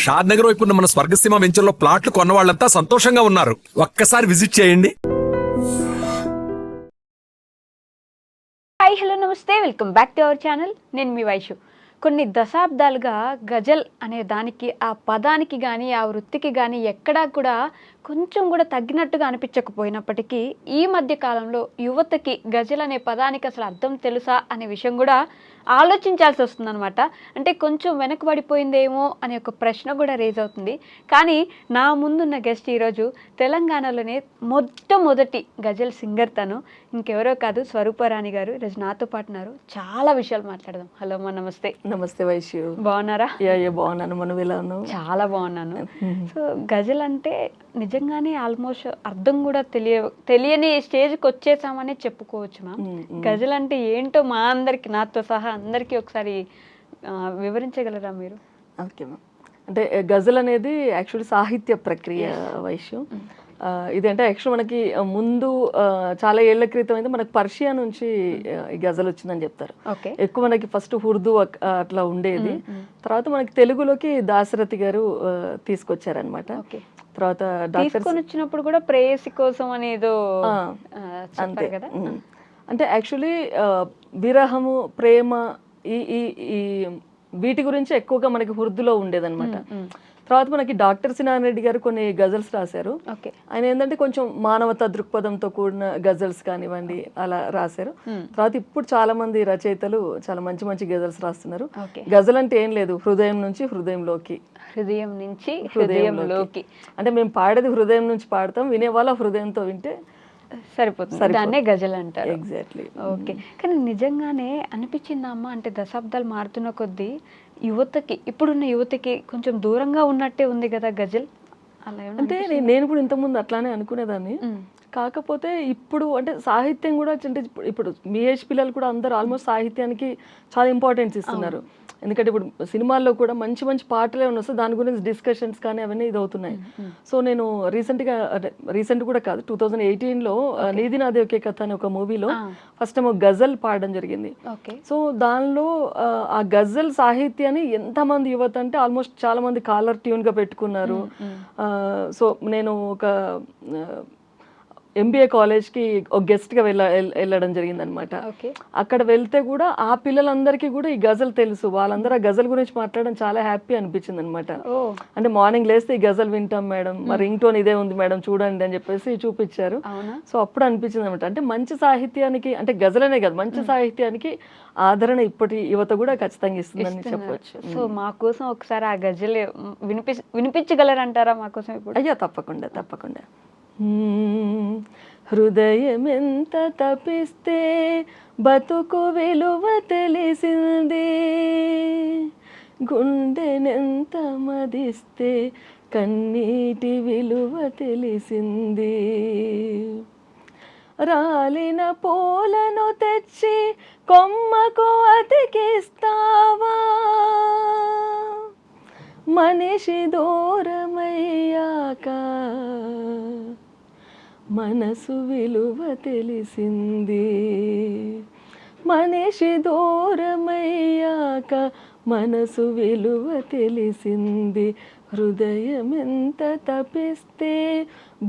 షాద్ నగర్ వైపు ఉన్న మన స్వర్గసీమ వెంచర్లో ప్లాట్లు కొన్న వాళ్ళంతా సంతోషంగా ఉన్నారు. ఒక్కసారి విజిట్ చేయండి. హాయ్ హలో నమస్తే, welcome back to our channel. నేను మీ వైషు. కొన్ని దశాబ్దాలుగా గజల్ అనే దానికి, ఆ పదానికి కానీ ఆ వృత్తికి కానీ ఎక్కడా కూడా కొంచెం కూడా తగ్గినట్టుగా అనిపించకపోయినప్పటికీ ఈ మధ్య కాలంలో యువతకి గజల్ అనే పదానికి అసలు అర్థం తెలుసా అనే విషయం కూడా ఆలోచించాల్సి వస్తుందన్నమాట. అంటే కొంచెం వెనకబడిపోయిందేమో అనే ఒక ప్రశ్న కూడా రేజ్ అవుతుంది. కానీ నా ముందున్న గెస్ట్ ఈరోజు తెలంగాణలోనే మొట్టమొదటి గజల్ సింగర్. తను ఇంకెవరో కాదు, స్వరూపరాణి గారు. ఈరోజు నాతో పాటు ఉన్నారు. చాలా విషయాలు మాట్లాడదాం. హలో అమ్మా, నమస్తే. నమస్తే వైశ్యు. బాగున్నారా? బాగున్నాను. మనం ఎలా ఉన్నావు? చాలా బాగున్నాను. సో గజల్ అంటే నిజంగానే ఆల్మోస్ట్ అర్థం కూడా తెలియని స్టేజ్కి వచ్చేసామని చెప్పుకోవచ్చు మ్యామ్. గజల్ అంటే ఏంటో మా అందరికి, నాతో సహా అందరికీ ఒకసారి వివరించగలరా మీరు? Okay ma'am. అంటే గజల్ అనేది యాక్చువల్లీ సాహిత్య ప్రక్రియ వైశ్యు. ఇదంటే యాక్చువల్ మనకి ముందు చాలా ఏళ్ల క్రితం అయితే మనకు పర్షియా నుంచి ఈ గజల్ వచ్చిందని చెప్తారు. ఎక్కువ మనకి ఫస్ట్ ఉర్దూ అట్లా ఉండేది. తర్వాత మనకి తెలుగులోకి దాశరథి గారు తీసుకొచ్చారనమాట. తర్వాత తీసుకొని వచ్చినప్పుడు కూడా ప్రేయసి కోసం అనేదో అంతే కదా. అంటే యాక్చువల్లీ విరహము, ప్రేమ, ఈ వీటి గురించి ఎక్కువగా మనకి ఉర్దూలో ఉండేదన్నమాట. తర్వాత మనకి డాక్టర్ సినాన్ రెడ్డి గారు కొన్ని గజల్స్ రాశారు. ఆయన ఏంటంటే కొంచెం మానవతా దృక్పథంతో కూడిన గజల్స్ కానివ్వండి అలా రాశారు. తర్వాత ఇప్పుడు చాలా మంది రచయితలు చాలా మంచి మంచి గజల్స్ రాస్తున్నారు. గజల్ అంటే ఏం లేదు, హృదయం నుంచి హృదయంలోకి, హృదయం నుంచి హృదయంలోకి. అంటే మేము పాడేది హృదయం నుంచి పాడతాం, వినేవాళ్ళ హృదయంతో వింటే సరిపోతుంది. దాన్నే గజల్ అంటారు. ఎగ్జాక్ట్లీ. ఓకే. కానీ నిజంగానే అనిపించిందమ్మా, అంటే దశాబ్దాలు మారుతున్న కొద్దీ యువతకి, ఇప్పుడున్న యువతకి కొంచెం దూరంగా ఉన్నట్టే ఉంది కదా గజల్. అలా అంటే నేను కూడా ఇంతకుముందు అట్లానే అనుకునేదాన్ని. కాకపోతే ఇప్పుడు అంటే సాహిత్యం కూడా అంటే ఇప్పుడు మీ ఏజ్ పిల్లలు కూడా అందరూ ఆల్మోస్ట్ సాహిత్యానికి చాలా ఇంపార్టెన్స్ ఇస్తున్నారు. ఎందుకంటే ఇప్పుడు సినిమాల్లో కూడా మంచి మంచి పాటలే ఉన్నాయి, దాని గురించి డిస్కషన్స్ కానీ అవన్నీ ఇది అవుతున్నాయి. సో నేను రీసెంట్ కూడా కాదు, 2018లో నీది నాది ఒకే కథ అనే ఒక మూవీలో ఫస్ట్ టైం ఒక గజల్ పాడడం జరిగింది. సో దానిలో ఆ గజల్ సాహిత్యాన్ని ఎంతమంది యువత అంటే ఆల్మోస్ట్ చాలా మంది కాలర్ ట్యూన్ గా పెట్టుకున్నారు. సో నేను ఒక MBA కాలేజ్కి ఒక గెస్ట్గా వెళ్ళడం జరిగింది అనమాట. అక్కడ వెళ్తే కూడా ఆ పిల్లలందరికీ కూడా ఈ గజల్ తెలుసు. వాళ్ళందరూ ఆ గజల్ గురించి మాట్లాడడం చాలా హ్యాపీ అనిపించింది అనమాట. అంటే మార్నింగ్ లేస్తే ఈ గజల్ వింటాం మేడం, మరి రింగ్ టోన్ ఇదే ఉంది మేడం చూడండి అని చెప్పేసి చూపించారు. సో అప్పుడు అనిపించింది అనమాట, అంటే మంచి సాహిత్యానికి, అంటే గజల్ అనే కాదు మంచి సాహిత్యానికి ఆదరణ ఇప్పటి యువత కూడా ఖచ్చితంగా ఇస్తుందని చెప్పవచ్చు. సో మా కోసం ఒకసారి ఆ గజల్ వినిపించగలరంటారా మా కోసం ఇప్పుడు? అయ్యో తప్పకుండా తప్పకుండా. హృదయం ఎంత తపిస్తే బతుకు విలువ తెలిసింది, గుండెనెంత మదిస్తే కన్నీటి విలువ తెలిసింది, రాలిన పూలను తెచ్చి కొమ్మకు అతికిస్తావా, మనిషి దూరమయ్యాక మనసు విలువ తెలిసింది, మనిషి దూరమయ్యాక మనసు విలువ తెలిసింది, హృదయం ఎంత తపిస్తే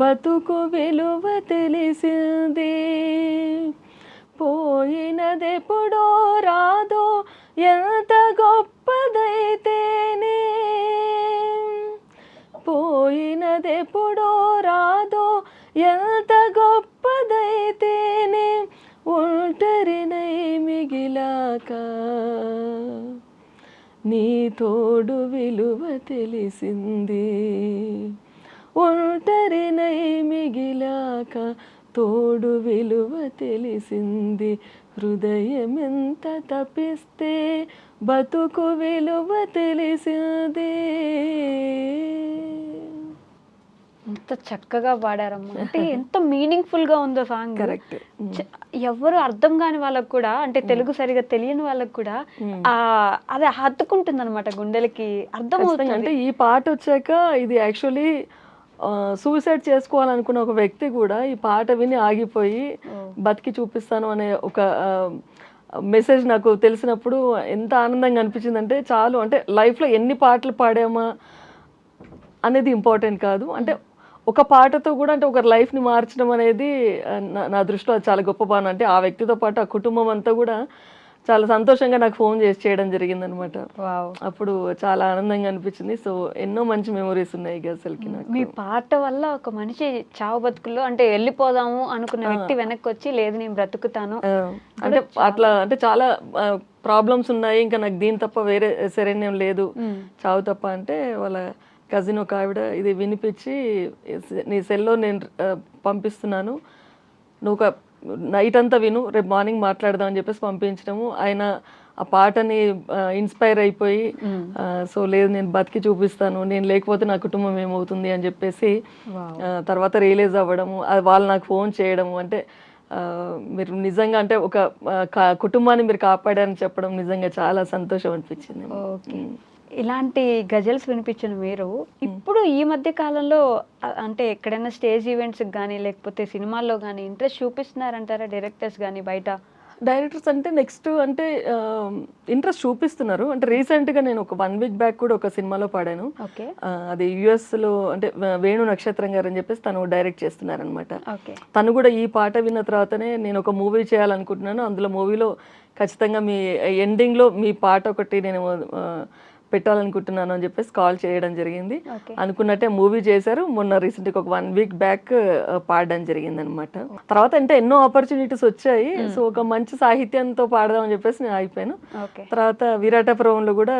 బతుకు విలువ తెలిసింది, పోయినదెప్పుడో రాదో ఎంత గొప్పదైతేనే, పోయినదెప్పుడో రాదో ఎంత గొప్పదైతేనే, ఒంటరినై మిగిలాక నీ తోడు విలువ తెలిసింది, ఒంటరినై మిగిలాక తోడు విలువ తెలిసింది, హృదయం ఎంత తపిస్తే బతుకు విలువ తెలిసింది. ఎంత చక్కగా పాడారమ్మా, అంటే ఎంత మీనింగ్ఫుల్ గా ఉందో సాంగ్. కరెక్ట్. ఎవరు అర్థం కాని వాళ్ళకు కూడా, అంటే తెలుగు సరిగా తెలియని వాళ్ళకు కూడా అది హత్తుకుంటుంది అనమాట గుండెలకి, అర్థం అవుతుంది. అంటే ఈ పాట వచ్చాక ఇది యాక్చువల్లీ సూసైడ్ చేసుకోవాలనుకున్న ఒక వ్యక్తి కూడా ఈ పాట విని ఆగిపోయి బతికి చూపిస్తాను అనే ఒక మెసేజ్ నాకు తెలిసినప్పుడు ఎంత ఆనందంగా అనిపించింది అంటే చాలు, అంటే లైఫ్లో ఎన్ని పాటలు పాడామా అనేది ఇంపార్టెంట్ కాదు. అంటే ఒక పాటతో కూడా అంటే ఒకరి లైఫ్ని మార్చడం అనేది నా దృష్టిలో అది చాలా గొప్ప పని. అంటే ఆ వ్యక్తితో పాటు ఆ కుటుంబం అంతా కూడా చాలా సంతోషంగా నాకు ఫోన్ చేసి చేయడం జరిగిందనమాట. వావ్. అప్పుడు చాలా ఆనందంగా అనిపించింది. సో ఎన్నో మంచి మెమరీస్ ఉన్నాయి గజల్కి నాకు. మీ పాట వల్ల ఒక మనిషి చావు బతుకుల్లో అంటే వెళ్ళిపోదాము అనుకున్న వ్యక్తి వెనక్కి వచ్చి లేదు నేను బ్రతుకుతాను. అంటే అట్లా అంటే చాలా ప్రాబ్లమ్స్ ఉన్నాయి, ఇంకా నాకు దీని తప్ప వేరే శరణ్యం లేదు, చావు తప్ప అంటే వాళ్ళ కజిన్ ఒక ఆవిడ ఇది వినిపించి నీ సెల్లో నేను పంపిస్తున్నాను, నువ్వు ఒక నైట్ అంతా విను, రేపు మార్నింగ్ మాట్లాడదాం అని చెప్పేసి పంపించడము. ఆయన ఆ పాటని ఇన్స్పైర్ అయిపోయి సో లేదు నేను బతికి చూపిస్తాను, నేను లేకపోతే నా కుటుంబం ఏమవుతుంది అని చెప్పేసి తర్వాత రియలైజ్ అవ్వడము, అది వాళ్ళు నాకు ఫోన్ చేయడము. అంటే మీరు నిజంగా అంటే ఒక కుటుంబాన్ని మీరు కాపాడారని చెప్పడం నిజంగా చాలా సంతోషం అనిపించింది. ఓకే. ఇలాంటి గజల్స్ వినిపించిన మీరు ఇప్పుడు ఈ మధ్య కాలంలో అంటే ఎక్కడైనా స్టేజ్ ఈవెంట్స్కి కానీ లేకపోతే సినిమాల్లో కానీ ఇంట్రెస్ట్ చూపిస్తున్నారంటారా డైరెక్టర్స్ కానీ బయట? డైరెక్టర్స్ అంటే నెక్స్ట్ అంటే ఇంట్రెస్ట్ చూపిస్తున్నారు. అంటే రీసెంట్గా నేను ఒక 1 వీక్ బ్యాక్ కూడా ఒక సినిమాలో పాడాను. ఓకే. అది యుఎస్లో అంటే వేణు నక్షత్రం గారు అని చెప్పేసి తను డైరెక్ట్ చేస్తున్నారనమాట. ఓకే. తను కూడా ఈ పాట విన్న తర్వాతనే నేను ఒక మూవీ చేయాలనుకుంటున్నాను, అందులో మూవీలో ఖచ్చితంగా మీ ఎండింగ్లో మీ పాట ఒకటి నేను పెట్టాలనుకుంటున్నాను అని చెప్పేసి కాల్ చేయడం జరిగింది. అనుకున్నట్టే మూవీ చేశారు. మొన్న రీసెంట్గా ఒక 1 వీక్ బ్యాక్ పాడడం జరిగింది అనమాట. తర్వాత అంటే ఎన్నో ఆపర్చునిటీస్ వచ్చాయి. సో ఒక మంచి సాహిత్యంతో పాడదాం అని చెప్పేసి నేను అయిపోయాను. తర్వాత విరాటపురంలో కూడా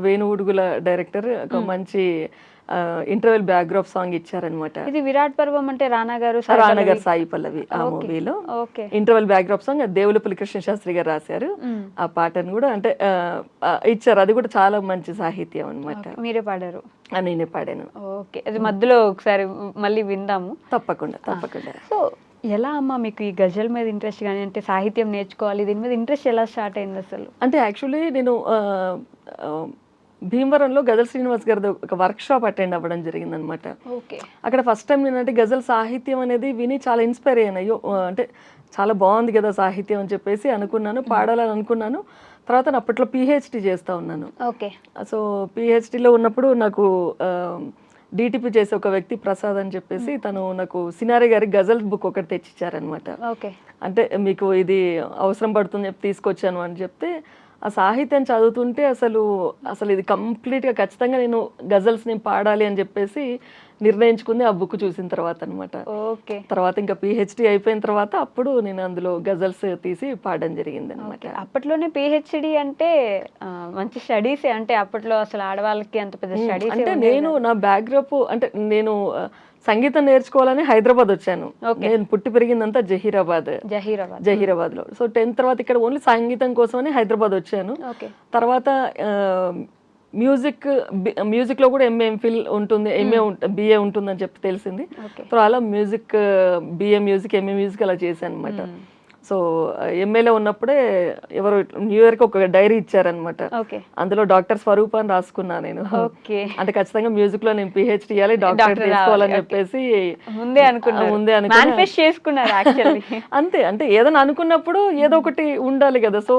వేణువుడుగుల డైరెక్టర్ ఒక మంచి ఇంటర్వెల్ బ్యాక్గ్రాప్ సాంగ్ ఇచ్చారనమాట. ఇది విరాట్ పర్వం అంటే రానా గారు సాయి పల్లవి ఆ మూవీలో ఇంటర్వెల్ బ్యాక్గ్రాప్ సాంగ్ దేవులపల్లి కృష్ణ శాస్త్రి గారు రాశారు. ఆ పాటను కూడా అంటే ఇచ్చారు. అది కూడా చాలా మంచి సాహిత్యం అనమాట. మీరే పాడారు? నేనే పాడాను. ఓకే. అది మధ్యలో ఒకసారి మళ్ళీ విందాము. తప్పకుండా తప్పకుండా. సో ఎలా అమ్మా మీకు ఈ గజల్ మీద ఇంట్రెస్ట్ కానీ అంటే సాహిత్యం నేర్చుకోవాలి దీని మీద ఇంట్రెస్ట్ ఎలా స్టార్ట్ అయింది అసలు? అంటే యాక్చువల్లీ నేను భీమవరంలో గజల్ శ్రీనివాస్ గారిది ఒక వర్క్ షాప్ అటెండ్ అవ్వడం జరిగిందనమాట. అక్కడ ఫస్ట్ టైం నేనంటే గజల్ సాహిత్యం అనేది విని చాలా ఇన్స్పైర్ అయ్యాను. అయ్యో అంటే చాలా బాగుంది కదా సాహిత్యం అని చెప్పేసి అనుకున్నాను, పాడాలని అనుకున్నాను. తర్వాత నేను అప్పట్లో పిహెచ్డి చేస్తూ ఉన్నాను. సో పిహెచ్డిలో ఉన్నప్పుడు నాకు డిటిపి చేసే ఒక వ్యక్తి ప్రసాద్ అని చెప్పేసి తను నాకు సినారి గారి గజల్ బుక్ ఒకటి తెచ్చిచ్చారనమాట. అంటే మీకు ఇది అవసరం పడుతుంది చెప్పి తీసుకొచ్చాను అని చెప్తే ఆ సాహిత్యం చదువుతుంటే అసలు ఇది కంప్లీట్గా ఖచ్చితంగా నేను గజల్స్ నేను పాడాలి అని చెప్పేసి నిర్ణయించుకుంది ఆ బుక్ చూసిన తర్వాత అనమాట. తర్వాత ఇంకా పిహెచ్డి అయిపోయిన తర్వాత అప్పుడు నేను అందులో గజల్స్ తీసి పాడడం జరిగింది అనమాట. అప్పట్లోనే పిహెచ్డి అంటే మంచి స్టడీస్ అంటే అప్పట్లో అసలు ఆడవాళ్ళకి అంత పెద్ద స్టడీస్ అంటే నేను నా బ్యాక్గ్రౌండ్ అంటే నేను సంగీతం నేర్చుకోవాలని హైదరాబాద్ వచ్చాను. నేను పుట్టి పెరిగిందంతా జహీరాబాద్ లో. సో 10th తర్వాత ఇక్కడ ఓన్లీ సంగీతం కోసమని హైదరాబాద్ వచ్చాను. తర్వాత మ్యూజిక్ లో కూడా ఎంఫిల్ ఉంటుంది, బిఏ ఉంటుందని చెప్పి తెలిసింది. సో అలా బిఏ మ్యూజిక్, ఎంఏ మ్యూజిక్ అలా చేశాను అనమాట. సో ఎంఏలో ఉన్నప్పుడే ఎవరు న్యూ ఇయర్ కి ఒక డైరీ ఇచ్చారనమాట. అందులో డాక్టర్ స్వరూప్ అని రాసుకున్నా నేను. అంటే ఖచ్చితంగా మ్యూజిక్ లో నేను పిహెచ్డి చేయాలి, డాక్టర్ తీసుకోవాలని చెప్పేసి ముందే అంతే. అంటే ఏదైనా అనుకున్నప్పుడు ఏదో ఒకటి ఉండాలి కదా. సో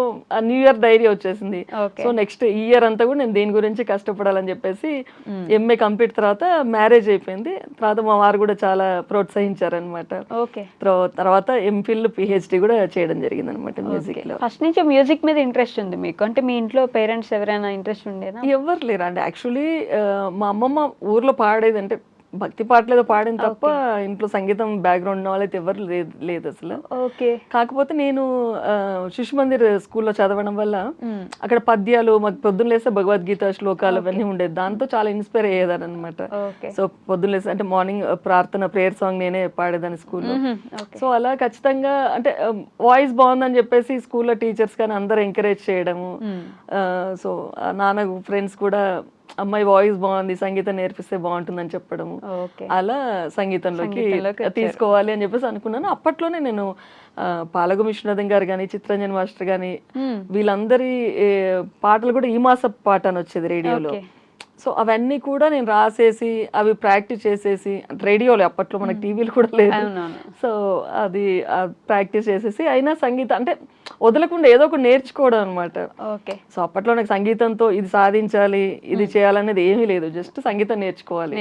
న్యూ ఇయర్ డైరీ వచ్చేసింది. సో నెక్స్ట్ ఇయర్ అంతా కూడా నేను దీని గురించి కష్టపడాలని చెప్పేసి ఎంఏ కంప్లీట్ తర్వాత మ్యారేజ్ అయిపోయింది. తర్వాత మా వారు కూడా చాలా ప్రోత్సహించారనమాట. తర్వాత ఎంఫిల్ పిహెచ్డి కూడా చేయడం జరిగింది అనమాట మ్యూజిక్ లో. ఫస్ట్ నుంచి మ్యూజిక్ మీద ఇంట్రెస్ట్ ఉంది మీకు? అంటే మీ ఇంట్లో పేరెంట్స్ ఎవరైనా ఇంట్రెస్ట్ ఉండేనా? ఎవరు లేరు అండి. యాక్చువల్లీ మా అమ్మమ్మ ఊర్లో పాడేది అంటే భక్తి పాటలేదో పాడిన తప్ప ఇంట్లో సంగీతం బ్యాక్గ్రౌండ్ ఉన్న వాళ్ళైతే ఎవరు లేదు అసలు. కాకపోతే నేను శిశు మందిర్ స్కూల్లో చదవడం వల్ల అక్కడ పద్యాలు మాకు పొద్దున్న లేస్తే భగవద్గీత శ్లోకాలు అవన్నీ ఉండేది. దాంతో చాలా ఇన్స్పైర్ అయ్యేదాన్ని అనమాట. సో పొద్దున్న లేస్తే అంటే మార్నింగ్ ప్రేయర్ సాంగ్ నేనే పాడేదాన్ని స్కూల్లో. సో అలా ఖచ్చితంగా అంటే వాయిస్ బాగుందని చెప్పేసి స్కూల్లో టీచర్స్ కానీ అందరూ ఎంకరేజ్ చేయడము. సో నాన్న ఫ్రెండ్స్ కూడా అమ్మాయి వాయిస్ బాగుంది, సంగీతం నేర్పిస్తే బాగుంటుందని చెప్పడము. అలా సంగీతంలోకి తీసుకోవాలి అని చెప్పేసి అనుకున్నాను. అప్పట్లోనే నేను పాలగు విశ్వనాథం గారు కానీ, చిత్రంజన్ మాస్టర్ కానీ వీళ్ళందరి పాటలు కూడా ఈ మాస పాట అని వచ్చేది రేడియోలో. సో అవన్నీ కూడా నేను రాసేసి అవి ప్రాక్టీస్ చేసేసి, రేడియోలో అప్పట్లో మనకి టీవీలు కూడా లేదు. సో అది ప్రాక్టీస్ చేసేసి అయినా సంగీతం అంటే వదలకుండా ఏదో ఒకటి నేర్చుకోవడం అనమాట. ఓకే. సో అప్పట్లో నాకు సంగీతంతో ఇది సాధించాలి, ఇది చేయాలనేది ఏమీ లేదు, జస్ట్ సంగీతం నేర్చుకోవాలి,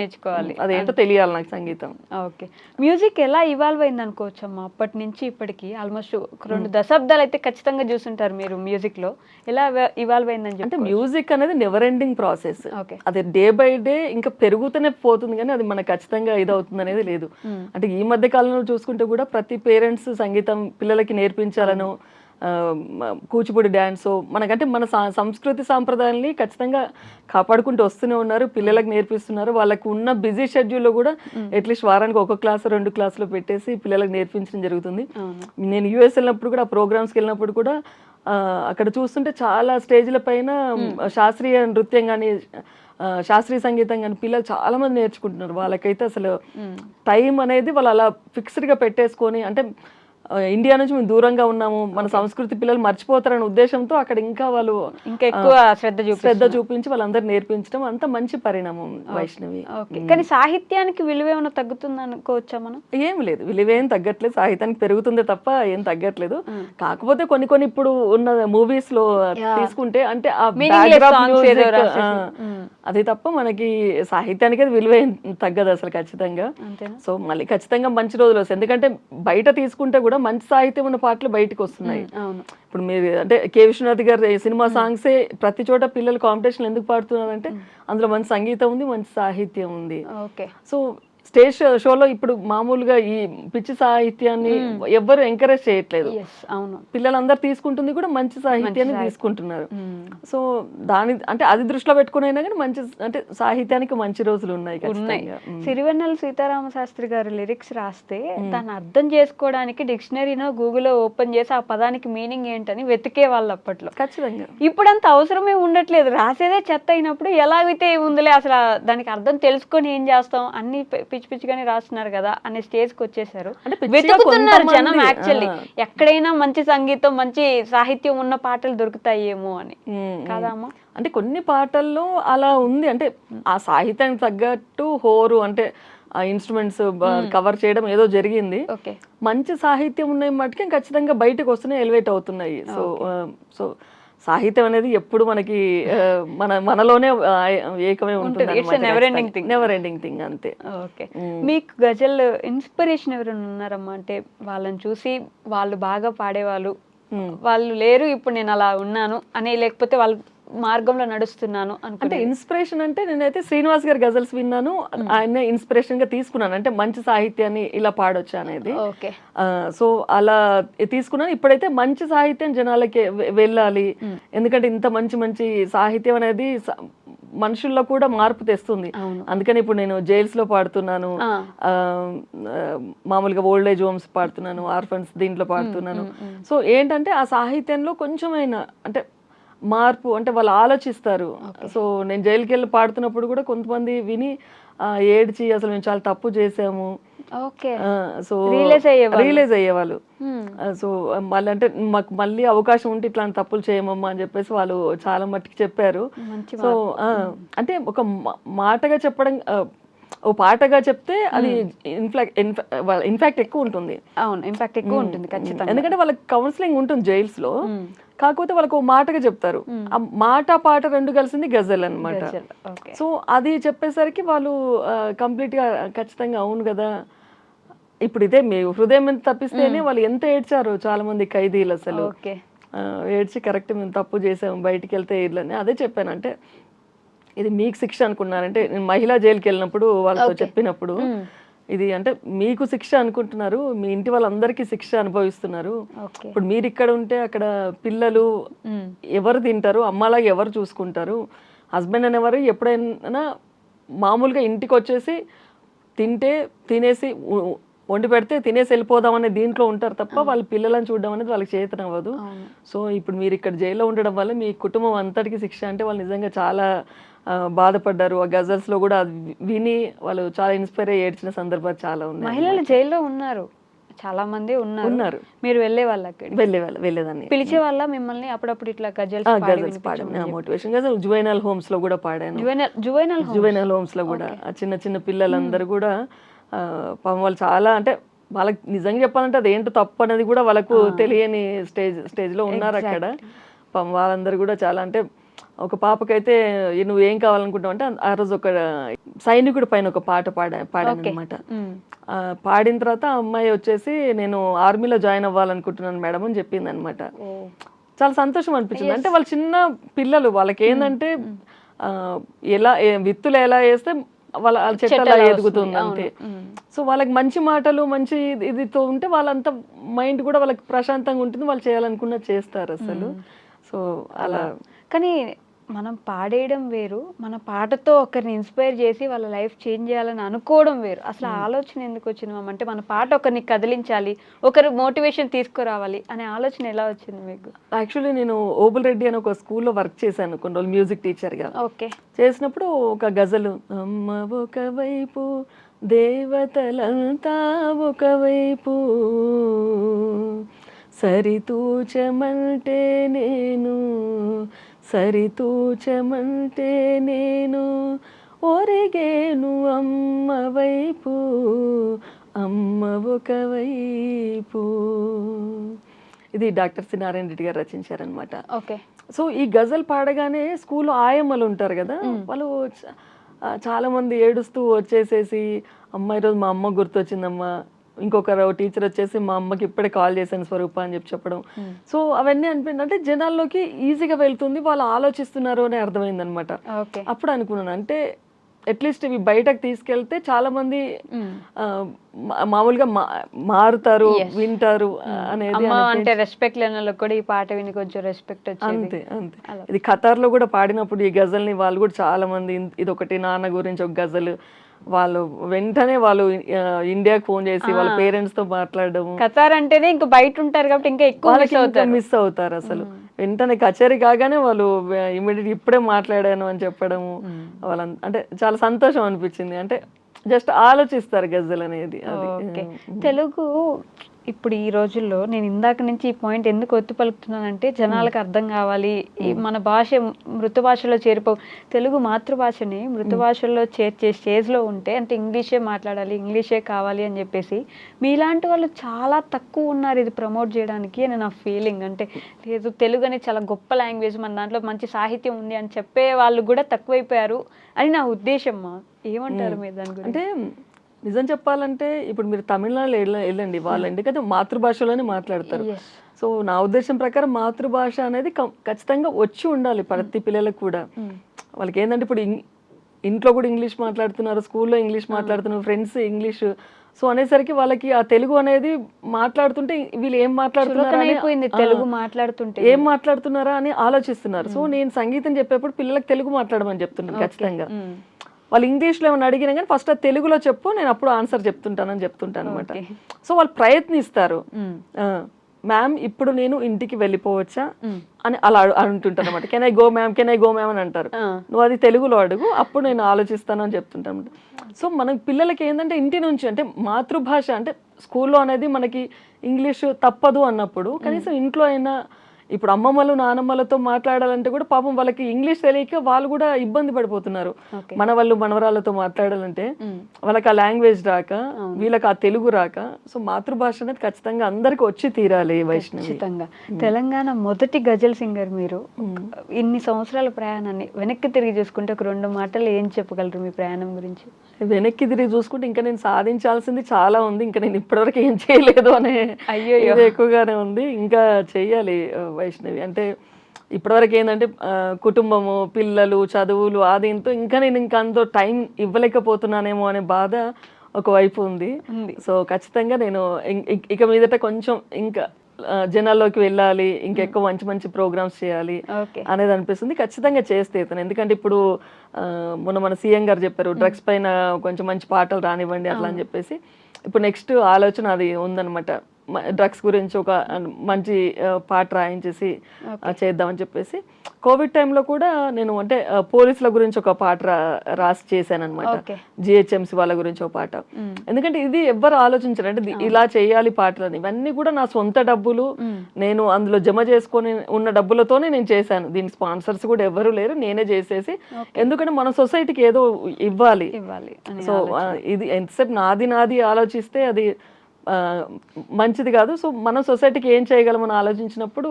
అదేంటో తెలియాలి నాకు సంగీతం. ఓకే. మ్యూజిక్ ఎలా ఇవాల్వ్ అయింది అనుకోవచ్చమ్మా అప్పటి నుంచి ఇప్పటికి? ఆల్మోస్ట్ 2 దశాబ్దాలు అయితే ఖచ్చితంగా చూసుంటారు మీరు మ్యూజిక్ లో. ఎలా ఇవాల్వ్ అయిందని అంటే మ్యూజిక్ అనేది నెవర్ ఎండింగ్ ప్రాసెస్. ఓకే. అది డే బై డే ఇంకా పెరుగుతూనే పోతుంది, కానీ అది మనకు ఖచ్చితంగా ఇదవుతుంది అనేది లేదు. అంటే ఈ మధ్య కాలంలో చూసుకుంటే కూడా ప్రతి పేరెంట్స్ సంగీతం పిల్లలకి నేర్పించాలను, కూచిపూడి డ్యాన్స్, మనకంటే మన సంస్కృతి సాంప్రదాయాల్ని ఖచ్చితంగా కాపాడుకుంటూ వస్తూనే ఉన్నారు, పిల్లలకు నేర్పిస్తున్నారు. వాళ్ళకు ఉన్న బిజీ షెడ్యూల్లో కూడా అట్లీస్ట్ వారానికి 1 క్లాస్ 2 క్లాసులు పెట్టేసి పిల్లలకు నేర్పించడం జరుగుతుంది. నేను యూఎస్ వెళ్ళినప్పుడు కూడా, ప్రోగ్రామ్స్కి వెళ్ళినప్పుడు కూడా అక్కడ చూస్తుంటే చాలా స్టేజ్ల పైన శాస్త్రీయ నృత్యం కానీ శాస్త్రీయ సంగీతం కానీ పిల్లలు చాలా మంది నేర్చుకుంటున్నారు. వాళ్ళకైతే అసలు టైం అనేది వాళ్ళు అలా ఫిక్స్డ్గా పెట్టేసుకొని, అంటే ఇండియా నుంచి మేము దూరంగా ఉన్నాము, మన సంస్కృతి పిల్లలు మర్చిపోతారనే ఉద్దేశంతో అక్కడ ఇంకా వాళ్ళు ఇంకా ఎక్కువ శ్రద్ధ చూపించి వాళ్ళందరూ నేర్పించడం అంత మంచి పరిణామం వైష్ణవి. కానీ సాహిత్యానికి విలువ ఏమైనా తగ్గుతుంది అనుకోవచ్చా మనం? ఏం లేదు, విలువేం తగ్గట్లేదు, సాహిత్యానికి పెరుగుతుందే తప్ప ఏం తగ్గట్లేదు. కాకపోతే కొన్ని ఇప్పుడు ఉన్న మూవీస్ లో తీసుకుంటే అంటే ఆ బ్యాక్గ్రౌండ్ మ్యూజిక్ అది తప్ప మనకి సాహిత్యానికి అది విలువ ఏం తగ్గదు అసలు ఖచ్చితంగా. సో మళ్ళీ ఖచ్చితంగా మంచి రోజులు వస్తాయి, ఎందుకంటే బయట తీసుకుంటే కూడా మంచి సాహిత్యం ఉన్న పాటలు బయటకు వస్తున్నాయి. ఇప్పుడు మీరు అంటే కె విశ్వనాథ్ గారి సినిమా సాంగ్సే ప్రతి చోట పిల్లలు కాంపిటీషన్ ఎందుకు పాడుతున్నారంటే అందులో మంచి సంగీతం ఉంది, మంచి సాహిత్యం ఉంది. సో స్టేజ్ షోలో ఇప్పుడు మామూలుగా ఈ పిచ్చి సాహిత్యాన్ని ఎవ్వరు ఎంకరేజ్ చేయట్లేదు. పిల్లలందరూ తీసుకుంటుంది కూడా మంచి సాహిత్యాన్ని తీసుకుంటున్నారు. సో దాని అంటే అది దృష్టిలో పెట్టుకుని అయినా కానీ మంచి అంటే సాహిత్యానికి మంచి రోజులు ఉన్నాయి. సిరివెన్నెల సీతారామ శాస్త్రి గారు లిరిక్స్ రాస్తే దాన్ని అర్థం చేసుకోవడానికి డిక్షనరీనో గూగుల్లో ఓపెన్ చేసి ఆ పదానికి మీనింగ్ ఏంటని వెతికే వాళ్ళు అప్పట్లో. ఖచ్చితంగా ఇప్పుడు అంత అవసరమే ఉండట్లేదు, రాసేదే చెత్త అయినప్పుడు ఎలాగైతే ఉందిలే అసలు దానికి అర్థం తెలుసుకొని ఏం చేస్తాం, అన్ని పిచ్చి పిచ్చిగానే రాస్తున్నారు కదా అనే స్టేజ్కి వచ్చేసారు. వెతుకుతున్నారు జనం యాక్చువల్లీ ఎక్కడైనా మంచి సంగీతం మంచి సాహిత్యం ఉన్న పాటలు దొరుకుతాయేమో అని. కాదమ్మా? అంటే కొన్ని పాటల్లో అలా ఉంది, అంటే ఆ సాహిత్యానికి తగ్గట్టు హోరు అంటే ఆ ఇన్స్ట్రుమెంట్స్ కవర్ చేయడం ఏదో జరిగింది. మంచి సాహిత్యం ఉన్నాయి మటుకే ఖచ్చితంగా బయటకు వస్తున్నాయి, ఎలివేట్ అవుతున్నాయి. సో సాహిత్యం అనేది ఎప్పుడు మనకి మనలోనే ఏకమే ఉంటుంది, నెవర్ ఎండింగ్ థింగ్ అంతే. ఓకే. మీకు గజల్ ఇన్స్పిరేషన్ ఎవరైనా ఉన్నారమ్మా? అంటే వాళ్ళని చూసి వాళ్ళు బాగా పాడేవాళ్ళు వాళ్ళు లేరు, ఇప్పుడు నేను అలా ఉన్నాను అని, లేకపోతే వాళ్ళు మార్గంలో నడుస్తున్నాను అంటే ఇన్స్పిరేషన్ అంటే నేనైతే శ్రీనివాస్ గారి గజల్స్ విన్నాను, ఆయన ఇన్స్పిరేషన్ గా తీసుకున్నాను, అంటే మంచి సాహిత్యాన్ని ఇలా పాడొచ్చు అనేది. సో అలా తీసుకున్నాను. ఇప్పుడైతే మంచి సాహిత్యం జనాలకి వెళ్ళాలి, ఎందుకంటే ఇంత మంచి మంచి సాహిత్యం అనేది మనుషుల్లో కూడా మార్పు తెస్తుంది. అందుకని ఇప్పుడు నేను జైల్స్ లో పాడుతున్నాను, మామూలుగా ఓల్డ్ ఏజ్ హోమ్స్ పాడుతున్నాను, ఆర్ఫన్స్ దీంట్లో పాడుతున్నాను. సో ఏంటంటే ఆ సాహిత్యంలో కొంచెమైనా అంటే మార్పు, అంటే వాళ్ళు ఆలోచిస్తారు. సో నేను జైలుకి వెళ్ళి పాడుతున్నప్పుడు కూడా కొంతమంది విని ఏడ్చి అసలు మేము చాలా తప్పు చేసాము, సో రియలైజ్ అయ్యేవాళ్ళు. సో మళ్ళీ అంటే మాకు మళ్ళీ అవకాశం ఉంటే ఇట్లాంటి తప్పులు చేయమమ్మా అని చెప్పేసి వాళ్ళు చాలా మట్టుకు చెప్పారు. సో అంటే ఒక మాటగా చెప్పడం, ఓ పాటగా చెప్తే అది ఇన్ఫాక్ట్ ఎక్కువ ఉంటుంది. అవును, ఇంపాక్ట్ ఎక్కువ ఉంటుంది ఖచ్చితంగా, ఎందుకంటే వాళ్ళకి కౌన్సిలింగ్ ఉంటుంది జైల్స్ లో. కాకపోతే వాళ్ళకి ఓ మాటగా చెప్తారు, ఆ మాట పాట రెండు కలిసింది గజల్ అన్నమాట. సో అది చెప్పేసరికి వాళ్ళు కంప్లీట్ గా ఖచ్చితంగా అవును కదా, ఇప్పుడు ఇదే మీ హృదయం ఎంత తప్పిస్తేనే వాళ్ళు ఎంత ఏడ్చారు చాలా మంది ఖైదీలు, అసలు ఏడ్చి కరెక్ట్ మేము తప్పు చేసాము బయటికి వెళ్తే ఇట్లని. అదే చెప్పాను, అంటే ఇది మీకు శిక్ష అనుకున్నారంటే నేను మహిళా జైలుకి వెళ్ళినప్పుడు వాళ్ళతో చెప్పినప్పుడు ఇది అంటే మీకు శిక్ష అనుకుంటున్నారు, మీ ఇంటి వాళ్ళందరికీ శిక్ష అనుభవిస్తున్నారు. ఇప్పుడు మీరు ఇక్కడ ఉంటే అక్కడ పిల్లలు ఎవరు తింటారు, అమ్మలాగా ఎవరు చూసుకుంటారు, హస్బెండ్ అనేవారు ఎప్పుడైనా మామూలుగా ఇంటికి వచ్చేసి తినేసి వండి పెడితే తినేసి వెళ్ళిపోదాం అనే దీంట్లో ఉంటారు తప్ప వాళ్ళ పిల్లలను చూడడం అనేది వాళ్ళకి చేతన అవ్వదు. సో ఇప్పుడు మీరు ఇక్కడ జైల్లో ఉండడం వల్ల మీ కుటుంబం అంతటికి శిక్ష అంటే వాళ్ళు నిజంగా చాలా బాధపడ్డారు. ఆ గజల్స్ లో కూడా విని వాళ్ళు చాలా ఇన్స్పైర్ అయ్యి ఏడ్చిన సందర్భాలు చాలా ఉన్నాయి. మహిళలు జైల్లో ఉన్నారు, చాలా మంది ఉన్నారు. మీరు వెళ్ళే వెళ్ళేదాన్ని, పిలిచే వాళ్ళ మిమ్మల్ని అప్పుడప్పుడు ఇట్లా గజల్స్ పాడాను, మోటివేషన్ గజల్ జువైనల్ హోమ్స్ లో కూడా పాడాను. జువైనల్ హోమ్స్ లో కూడా చిన్న చిన్న పిల్లలందరూ కూడా పాపం వాళ్ళు చాలా అంటే వాళ్ళకి నిజంగా చెప్పాలంటే అదేంటో తప్పు అనేది కూడా వాళ్ళకు తెలియని స్టేజ్లో ఉన్నారు అక్కడ. పాపం వాళ్ళందరూ కూడా చాలా, అంటే ఒక పాపకైతే నువ్వు ఏం కావాలనుకుంటావు అంటే ఆ రోజు ఒక సైనికుడి పైన ఒక పాట పాడాను అనమాట. పాడిన తర్వాత ఆ అమ్మాయి వచ్చేసి నేను ఆర్మీలో జాయిన్ అవ్వాలనుకుంటున్నాను మేడం అని చెప్పింది అనమాట. చాలా సంతోషం అనిపించింది. అంటే వాళ్ళు చిన్న పిల్లలు, వాళ్ళకి ఏంటంటే ఎలా విత్తులు ఎలా వేస్తే వాళ్ళ చెట్టు అలా ఎదుగుతుంది అంతే. సో వాళ్ళకి మంచి మాటలు మంచి ఇదితో ఉంటే వాళ్ళంతా మైండ్ కూడా వాళ్ళకి ప్రశాంతంగా ఉంటుంది, వాళ్ళు చేయాలనుకున్నది చేస్తారు అసలు. సో అలా. కానీ మనం పాడేయడం వేరు, మన పాటతో ఒకరిని ఇన్స్పైర్ చేసి వాళ్ళ లైఫ్ చేంజ్ చేయాలని అనుకోవడం వేరు. అసలు ఆలోచన ఎందుకు వచ్చింది మ్యామ్? అంటే మన పాట ఒకరిని కదిలించాలి, ఒకరు మోటివేషన్ తీసుకురావాలి అనే ఆలోచన ఎలా వచ్చింది మీకు? యాక్చువల్లీ నేను ఓబుల్ రెడ్డి అని ఒక స్కూల్లో వర్క్ చేశాను కొన్ని రోజులు మ్యూజిక్ టీచర్గా. ఓకే. చేసినప్పుడు ఒక గజలు, అమ్మ ఒకవైపు దేవతలంతా ఒకవైపు సరితూచమంటే నేను సరితూచమంటే నేను ఒరిగేను అమ్మ వైపు అమ్మ ఒకవైపు. ఇది డాక్టర్ సి నారాయణ రెడ్డి గారు రచించారనమాట. ఓకే. సో ఈ గజల్ పాడగానే స్కూల్లో ఆయమ్మలు ఉంటారు కదా, వాళ్ళు చాలా మంది ఏడుస్తూ వచ్చేసేసి అమ్మ ఈరోజు మా అమ్మ గుర్తొచ్చిందమ్మా, ఇంకొకరు టీచర్ వచ్చేసి మా అమ్మకి ఇప్పుడే కాల్ చేశాను స్వరూప అని చెప్పడం. సో అవన్నీ అనిపించింది, అంటే జనాల్లోకి ఈజీగా వెళ్తుంది, వాళ్ళు ఆలోచిస్తున్నారు అని అర్థమైంది అనమాట. అప్పుడు అనుకున్నాను అంటే అట్లీస్ట్ ఇవి బయటకు తీసుకెళ్తే చాలా మంది మామూలుగా మారుతారు, వింటారు అనేది. అంటే రెస్పెక్ట్ లేని కూడా ఈ పాట విని కొంచెం రెస్పెక్ట్ వచ్చింది. అంతే అంతే. ఇది ఖతార్ లో కూడా పాడినప్పుడు ఈ గజల్ని వాళ్ళు కూడా చాలా మంది, ఇది ఒకటి నాన్న గురించి ఒక గజల్, వాళ్ళు వెంటనే వాళ్ళు ఇండియాకి ఫోన్ చేసి వాళ్ళ పేరెంట్స్ తో మాట్లాడడం. ఖతార్ అంటేనే ఇంకా బయట ఉంటారు కాబట్టి ఇంకా ఎక్కువ మిస్ అవుతారు అసలు. వెంటనే కచేరీ కాగానే వాళ్ళు ఇమీడియట్ ఇప్పుడే మాట్లాడాను అని చెప్పడము, వాళ్ళ అంటే చాలా సంతోషం అనిపించింది. అంటే జస్ట్ ఆలోచిస్తారు గజల్ అనేది. తెలుగు ఇప్పుడు ఈ రోజుల్లో నేను ఇందాక నుంచి ఈ పాయింట్ ఎందుకు ఒత్తి పలుకుతున్నానంటే జనాలకు అర్థం కావాలి, మన భాష మృత భాషలో చేరిపో, తెలుగు మాతృభాషని మృత భాషల్లో చేర్చే స్టేజ్లో ఉంటే అంటే ఇంగ్లీషే మాట్లాడాలి, ఇంగ్లీషే కావాలి అని చెప్పేసి మీలాంటి వాళ్ళు చాలా తక్కువ ఉన్నారు ఇది ప్రమోట్ చేయడానికి అని నా ఫీలింగ్. అంటే లేదు తెలుగు అనేది చాలా గొప్ప లాంగ్వేజ్, మన దాంట్లో మంచి సాహిత్యం ఉంది అని చెప్పే వాళ్ళు కూడా తక్కువైపోయారు అని నా ఉద్దేశం. ఏమంటారు మీరు దాని గురించి? అంటే నిజం చెప్పాలంటే ఇప్పుడు మీరు తమిళనాడులో వెళ్ళండి, వాళ్ళు ఎందుకంటే మాతృభాషలోనే మాట్లాడతారు. సో నా ఉద్దేశం ప్రకారం మాతృభాష అనేది ఖచ్చితంగా వచ్చి ఉండాలి ప్రతి పిల్లలకు కూడా. వాళ్ళకి ఏంటంటే ఇప్పుడు ఇంట్లో కూడా ఇంగ్లీష్ మాట్లాడుతున్నారు, స్కూల్లో ఇంగ్లీష్ మాట్లాడుతున్నారు, ఫ్రెండ్స్ ఇంగ్లీష్. సో అనేసరికి వాళ్ళకి ఆ తెలుగు అనేది మాట్లాడుతుంటే వీళ్ళు ఏం మాట్లాడుతున్నారు, తెలుగు మాట్లాడుతుంటే ఏం మాట్లాడుతున్నారా అని ఆలోచిస్తున్నారు. సో నేను సంగీతం చెప్పేప్పుడు పిల్లలకు తెలుగు మాట్లాడమని చెప్తున్నాను ఖచ్చితంగా. వాళ్ళు ఇంగ్లీష్లో ఏమైనా అడిగినా కానీ ఫస్ట్ అది తెలుగులో చెప్పు, నేను అప్పుడు ఆన్సర్ చెప్తుంటానని చెప్తుంటాను అనమాట. సో వాళ్ళు ప్రయత్నిస్తారు, మ్యామ్ ఇప్పుడు నేను ఇంటికి వెళ్ళిపోవచ్చా అని అలా అంటుంటాను అనమాట. Can I go ma'am, can I go ma'am అని అంటారు. నువ్వు అది తెలుగులో అడుగు, అప్పుడు నేను ఆలోచిస్తాను అని చెప్తుంటాను. సో మన పిల్లలకి ఏంటంటే ఇంటి నుంచి అంటే మాతృభాష అంటే స్కూల్లో అనేది మనకి ఇంగ్లీష్ తప్పదు అన్నప్పుడు కనీసం ఇంట్లో అయినా ఇప్పుడు అమ్మమ్మలు నానమ్మలతో మాట్లాడాలంటే కూడా పాపం వాళ్ళకి ఇంగ్లీష్ తెలియక వాళ్ళు కూడా ఇబ్బంది పడిపోతున్నారు. మన వాళ్ళు మనవరాళ్ళతో మాట్లాడాలంటే వాళ్ళకి ఆ లాంగ్వేజ్ రాక, వీళ్ళకి ఆ తెలుగు రాక. సో మాతృభాష అనేది ఖచ్చితంగా అందరికి వచ్చి తీరాలి. వైష్ణవి, తెలంగాణ మొదటి గజల్ సింగర్ మీరు. ఇన్ని సంవత్సరాల ప్రయాణాన్ని వెనక్కి తిరిగి చూసుకుంటే ఒక 2 మాటలు ఏం చెప్పగలరు మీ ప్రయాణం గురించి? వెనక్కి తిరిగి చూసుకుంటే ఇంకా నేను సాధించాల్సింది చాలా ఉంది, ఇంకా నేను ఇప్పటివరకు ఏం చేయలేదు అనే ఇది ఎక్కువగానే ఉంది. ఇంకా చెయ్యాలి వైష్ణవి. అంటే ఇప్పటివరకు ఏంటంటే కుటుంబము, పిల్లలు, చదువులు, దీంతో ఇంకా నేను ఇంకా అంత టైం ఇవ్వలేకపోతున్నానేమో అనే బాధ ఒకవైపు ఉంది. సో ఖచ్చితంగా నేను ఇక మీదట కొంచెం ఇంకా జనాల్లోకి వెళ్ళాలి, ఇంకెక్కువ మంచి మంచి ప్రోగ్రామ్స్ చేయాలి అనేది అనిపిస్తుంది. ఖచ్చితంగా చేస్తే ఎందుకంటే ఇప్పుడు మన సీఎం గారు చెప్పారు డ్రగ్స్ పైన కొంచెం మంచి పాటలు రానివ్వండి అట్లా అని చెప్పేసి. ఇప్పుడు నెక్స్ట్ ఆలోచన అది ఉందన్నమాట, డ్రగ్స్ గురించి ఒక మంచి పాట రాయించేసి చేద్దామని చెప్పేసి. కోవిడ్ టైంలో కూడా నేను అంటే పోలీసుల గురించి ఒక పాట రాసి చేశాను అనమాట, జిహెచ్ఎంసీ వాళ్ళ గురించి ఒక పాట. ఎందుకంటే ఇది ఎవ్వరు ఆలోచించారు, అంటే ఇలా చేయాలి పాటలని. ఇవన్నీ కూడా నా సొంత డబ్బులు, నేను అందులో జమ చేసుకొని ఉన్న డబ్బులతోనే నేను చేశాను. దీనికి స్పాన్సర్స్ కూడా ఎవరు లేరు, నేనే చేసేసి. ఎందుకంటే మన సొసైటీకి ఏదో ఇవ్వాలి. సో ఇది ఎంతసేపు నాది ఆలోచిస్తే అది మంచిది కాదు. సో మనం సొసైటీకి ఏం చేయగలమని ఆలోచించినప్పుడు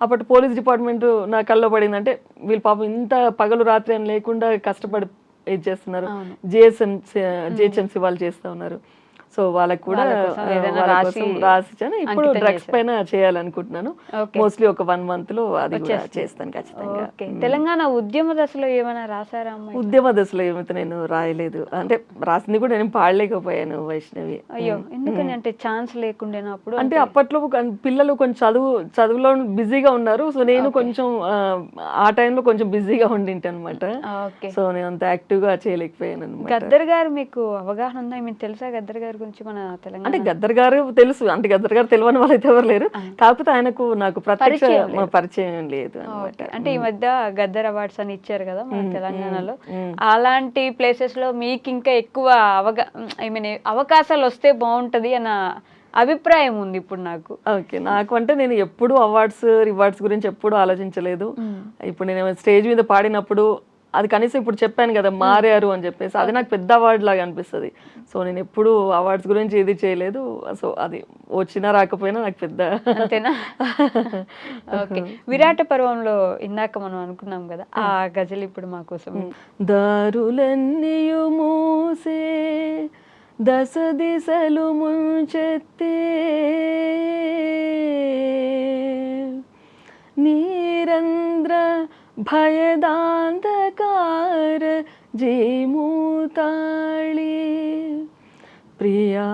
అప్పటి పోలీస్ డిపార్ట్మెంట్ నా కల్లో పడింది. అంటే వీళ్ళు పాపం ఇంత పగలు రాత్రి అని లేకుండా కష్టపడి ఇది చేస్తున్నారు. జిహెచ్ఎంసీ వాళ్ళు చేస్తూ ఉన్నారు. సో వాళ్ళకి కూడా రాసిచ్చాను. ఇప్పుడు డ్రగ్స్ పైన చేయాలనుకుంటున్నాను. మోస్ట్లీ ఒక 1 month లో అది కూడా చేస్తాను ఖచ్చితంగా. తెలంగాణ ఉద్యమ దశలో ఏమైనా రాసారా? ఉద్యమ దశలో ఏమైతే నేను రాయలేదు. అంటే రాసింది కూడా నేను పాడలేకపోయాను వైష్ణవి. అయ్యో, ఎందుకని? అంటే ఛాన్స్ లేకుండేనా అప్పుడు? అంటే అప్పట్లో పిల్లలు కొంచెం చదువులో బిజీగా ఉన్నారు. సో నేను కొంచెం ఆ టైంలో కొంచెం బిజీగా ఉండింటి అనమాట. సో నేను అంత యాక్టివ్ గా చేయలేకపోయాను అనమాట. గద్దర్ గారు మీకు అవగాహన ఉందా? మీకు తెలుసా గద్దర్ గారి గురించి మన తెలంగాణ? అంటే గద్దర్ గారు తెలుసు. అంటే గద్దర్ గారు తెలియని వాళ్ళైతే ఎవరు లేరు. కాకపోతే ఆయనకు నాకు ప్రత్యక్ష పరిచయం లేదు అనమాట. అంటే ఈ మధ్య గద్దర్ అవార్డ్స్ అని ఇచ్చారు కదా మన తెలంగాణలో. అలాంటి ప్లేసెస్ లో మీకు ఇంకా ఎక్కువ అవకాశాలు వస్తే బాగుంటది అన్న అభిప్రాయం ఉంది ఇప్పుడు నాకు. ఓకే, నాకు అంటే నేను ఎప్పుడు రివార్డ్స్ గురించి ఎప్పుడు ఆలోచించలేదు. ఇప్పుడు నేను స్టేజ్ మీద పాడినప్పుడు అది కనీసం ఇప్పుడు చెప్పాను కదా మారారు అని చెప్పేసి, అది నాకు పెద్ద అవార్డు లాగా అనిపిస్తుంది. సో నేను ఎప్పుడు అవార్డ్స్ గురించి ఏది చేయలేదు. సో అది వచ్చినా రాకపోయినా నాకు పెద్ద అంతేనా? ఓకే, విరాట పర్వంలో ఇందాక మనం అనుకున్నాం కదా, ఆ గజల్ ఇప్పుడు మా కోసం. దారులన్నీయు మూసే దశ దిశలు ముంచెత్తే నీరంధ్ర భయదాంధకార జీమూతాళి ప్రియా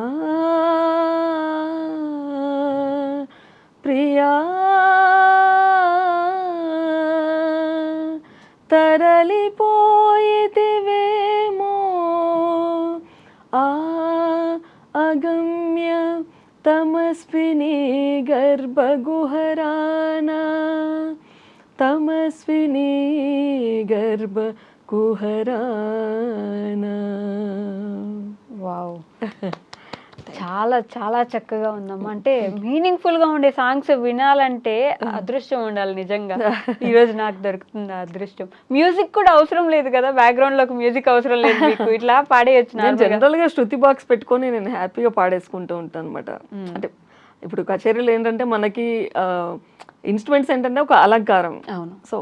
ప్రియా తరలిపోయితివేమో ఆ అగమ్య తమస్విని గర్భగుహరానా తమస్విని గర్భ కుహరానా. వావ్, చాలా చాలా చక్కగా ఉందమ్మా. అంటే మీనింగ్ఫుల్ గా ఉండే సాంగ్స్ వినాలంటే అదృష్టం ఉండాలి నిజంగా. ఈ రోజు నాకు దొరుకుతుంది అదృష్టం. మ్యూజిక్ కూడా అవసరం లేదు కదా, బ్యాక్గ్రౌండ్ లోకి మ్యూజిక్ అవసరం లేదు మీకు, ఇట్లా పాడేయచ్చు. జనరల్ గా శృతి బాక్స్ పెట్టుకొని నేను హ్యాపీగా పాడేసుకుంటూ ఉంటాను అనమాట. అంటే ఇప్పుడు కచేరీలు ఏంటంటే మనకి ఇన్స్ట్రుమెంట్స్ ఏంటంటే ఒక అలంకారం. సో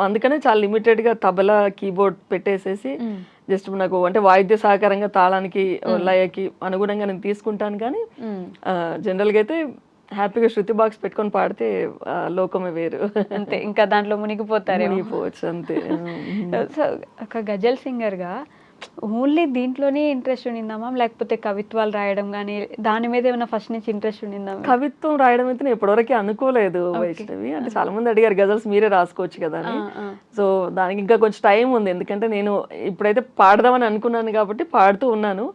అందుకనే చాలా లిమిటెడ్ గా తబలా కీబోర్డ్ పెట్టేసేసి జస్ట్ నాకు అంటే వాయిద్య సహకారంగా తాళానికి లయకి అనుగుణంగా నేను తీసుకుంటాను. కానీ జనరల్ గా అయితే హ్యాపీగా శృతి బాక్స్ పెట్టుకొని పాడితే లోకమే వేరు. అంతే, ఇంకా దాంట్లో మునిగిపోవచ్చు అంతే. సో ఒక గజల్ సింగర్ గా ఓన్లీ దీంట్లోనే ఇంట్రెస్ట్ ఉండిందామా, లేకపోతే కవిత్వాలు రాయడం కానీ దాని మీద ఏమైనా ఫస్ట్ నుంచి ఇంట్రెస్ట్ ఉండిందా? కవిత్వం రాయడం అయితే నేను ఎప్పటివరకు అనుకోలేదు వైష్ణవి. అంటే చాలా మంది అడిగారు గజల్స్ మీరే రాసుకోవచ్చు కదా అని. సో దానికి ఇంకా కొంచెం టైం ఉంది. ఎందుకంటే నేను ఇప్పుడైతే పాడదామని అనుకున్నాను కాబట్టి పాడుతూ ఉన్నాను.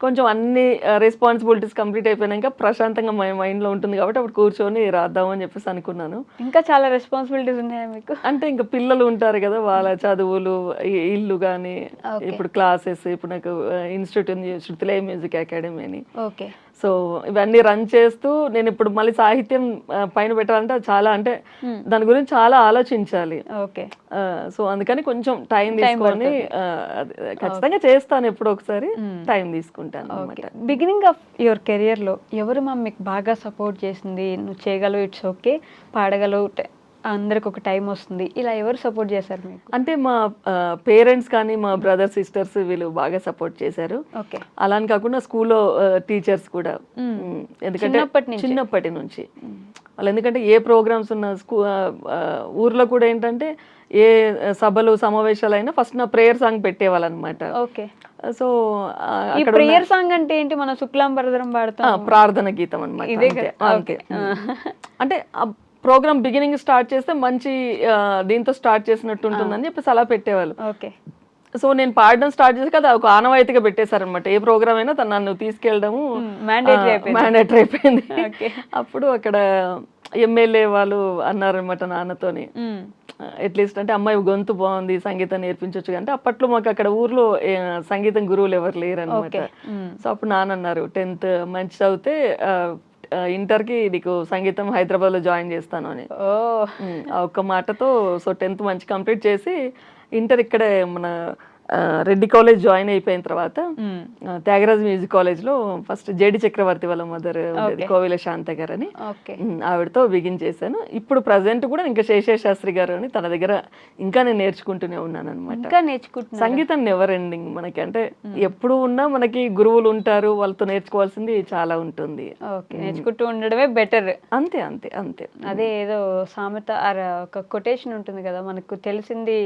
కొంచెం అన్ని రెస్పాన్సిబిలిటీస్ కంప్లీట్ అయిపోయినాక ప్రశాంతంగా మైండ్ లో ఉంటుంది కాబట్టి అప్పుడు కూర్చొని రాద్దాం అని చెప్పేసి అనుకున్నాను. ఇంకా చాలా రెస్పాన్సిబిలిటీస్ ఉన్నాయా మీకు? అంటే ఇంకా పిల్లలు ఉంటారు కదా, వాళ్ళ చదువులు, ఇల్లు కానీ, ఇప్పుడు క్లాసెస్, ఇప్పుడు నాకు ఇన్స్టిట్యూట్ ఉంది శృతిలయ మ్యూజిక్ అకాడమీ అని. సో ఇవన్నీ రన్ చేస్తూ నేను ఇప్పుడు మళ్ళీ సాహిత్యం పైన పెట్టాలంటే చాలా, అంటే దాని గురించి చాలా ఆలోచించాలి. సో అందుకని కొంచెం టైం తీసుకొని ఖచ్చితంగా చేస్తాను, ఎప్పుడు ఒకసారి టైం తీసుకుంటాను అనమాట. బిగినింగ్ ఆఫ్ యువర్ కెరియర్ లో ఎవరు మీకు బాగా సపోర్ట్ చేసింది? నువ్వు చేయగలవు, ఇట్స్ ఓకే, పాడగలవు, అందరికి ఒక టైం వస్తుంది, ఇలా ఎవరు సపోర్ట్ చేశారు మీకు? అంటే మా పేరెంట్స్ కానీ మా బ్రదర్ సిస్టర్స్ వీళ్ళు బాగా సపోర్ట్ చేశారు. అలా అని కాకుండా స్కూల్లో టీచర్స్ కూడా, ఎందుకంటే చిన్నప్పటి నుంచి వాళ్ళు, ఎందుకంటే ఏ ప్రోగ్రామ్స్ ఉన్న ఊర్లో కూడా ఏంటంటే ఏ సభలు సమావేశాలు అయినా ఫస్ట్ నా ప్రేయర్ సాంగ్ పెట్టేవాళ్ళు అనమాట. సో ప్రేయర్ సాంగ్ అంటే ఏంటి? మన శుక్లాం వరదరం పాడతాం, ప్రార్థన గీతం అనమాట. అంటే ప్రోగ్రామ్ బిగినింగ్ స్టార్ట్ చేస్తే మంచి దీంతో స్టార్ట్ చేసినట్టు ఉంటుందని చెప్పేసి అలా పెట్టేవాళ్ళు. సో నేను పాడడం స్టార్ట్ చేసి కదా ఒక ఆనవాయితీగా పెట్టేశారనమాట. ఏ ప్రోగ్రామ్ అయినా నన్ను తీసుకెళ్ళడము మ్యాండేటరీ అయిపోయింది. అప్పుడు అక్కడ ఎమ్మెల్యే వాళ్ళు అన్నారనమాట నాన్నతోని, అట్లీస్ట్ అంటే అమ్మాయి గొంతు బాగుంది, సంగీతం నేర్పించవచ్చు. అంటే అప్పట్లో మాకు అక్కడ ఊర్లో సంగీతం గురువులు ఎవరు లేరు అనమాట. సో అప్పుడు నాన్న అన్నారు, 10th మంచి చదివితే ఇంటర్కి నీకు సంగీతం హైదరాబాద్ లో జాయిన్ చేస్తాను అని. ఒక్క మాటతో సో 10th మంచి కంప్లీట్ చేసి ఇంటర్ ఇక్కడే మన రెడ్డి కాలేజ్ జాయిన్ అయిపోయిన తర్వాత త్యాగరాజ్ మ్యూజిక్ కాలేజ్లో ఫస్ట్ జేడి చక్రవర్తి వాళ్ళ మదర్ కోవిల శాంత గారు అని ఆవిడతో బిగిన్ చేశాను. ఇప్పుడు ప్రజెంట్ కూడా ఇంకా శేషేష్ శాస్త్రి గారు అని తన దగ్గర ఇంకా నేను నేర్చుకుంటూనే ఉన్నాను అనమాట. సంగీతం నెవర్ ఎండింగ్ మనకి, అంటే ఎప్పుడు ఉన్నా మనకి గురువులు ఉంటారు, వాళ్ళతో నేర్చుకోవాల్సింది చాలా ఉంటుంది. నేర్చుకుంటూ ఉండడమే బెటర్. అంతే అంతే అంతే. అదే ఏదో సామెత ఒక కొటేషన్ ఉంటుంది కదా, మనకు తెలిసింది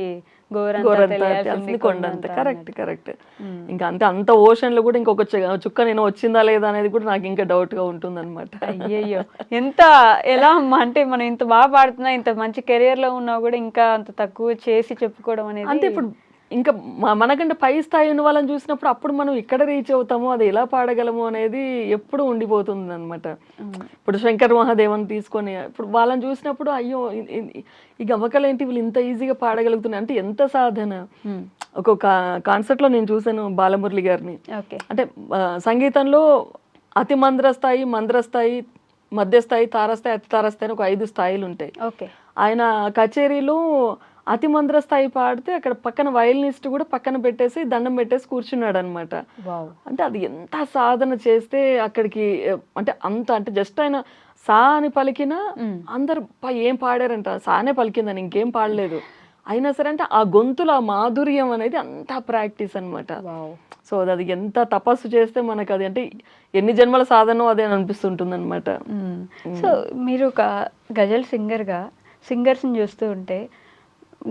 కొండంత. Correct correct. ఇంకా అంతే, అంత ఓషన్ లో కూడా ఇంకొక చుక్క నేను వచ్చిందా లేదా అనేది కూడా నాకు ఇంకా డౌట్ గా ఉంటుంది అనమాట. అయ్యయ్యో, ఎంత ఎలా అమ్మా, అంటే మనం ఇంత బాగా పాడుతున్నా, ఇంత మంచి కెరియర్ లో ఉన్నా కూడా ఇంకా అంత తక్కువ చేసి చెప్పుకోవడం అనేది. అంటే ఇప్పుడు ఇంకా మనకంటే పై స్థాయి ఉన్న వాళ్ళని చూసినప్పుడు అప్పుడు మనం ఇక్కడ రీచ్ అవుతాము, అది ఎలా పాడగలము అనేది ఎప్పుడు ఉండిపోతుంది అనమాట. ఇప్పుడు శంకర్ మహాదేవన్ తీసుకొని ఇప్పుడు వాళ్ళని చూసినప్పుడు అయ్యో ఈ గమకలు ఏంటి, వీళ్ళు ఇంత ఈజీగా పాడగలుగుతున్నారు అంటే ఎంత సాధన. ఒక కాన్సర్ట్ లో నేను చూసాను బాలమురళి గారిని. అంటే సంగీతంలో అతి మంద్రస్థాయి, మంద్రస్థాయి, మధ్యస్థాయి, తారస్థాయి, అతి తారస్థాయి అని ఒక 5 స్థాయిలు ఉంటాయి. ఆయన కచేరీలో అతి మంద్ర స్థాయి పాడితే అక్కడ పక్కన వయలినిస్ట్ కూడా పక్కన పెట్టేసి దండం పెట్టేసి కూర్చున్నాడు అనమాట. అంటే అది ఎంత సాధన చేస్తే అక్కడికి, అంటే అంత, అంటే జస్ట్ ఆయన సా అని పలికినా అందరు ఏం పాడారంట, సానే పలికిందని ఇంకేం పాడలేదు అయినా సరే, అంటే ఆ గొంతుల ఆ మాధుర్యం అనేది అంత ప్రాక్టీస్ అనమాట. సో అది ఎంత తపస్సు చేస్తే మనకు అది, అంటే ఎన్ని జన్మల సాధనో అదే అని అనిపిస్తుంటుంది అనమాట. సో మీరు ఒక గజల్ సింగర్స్ని చూస్తూ ఉంటే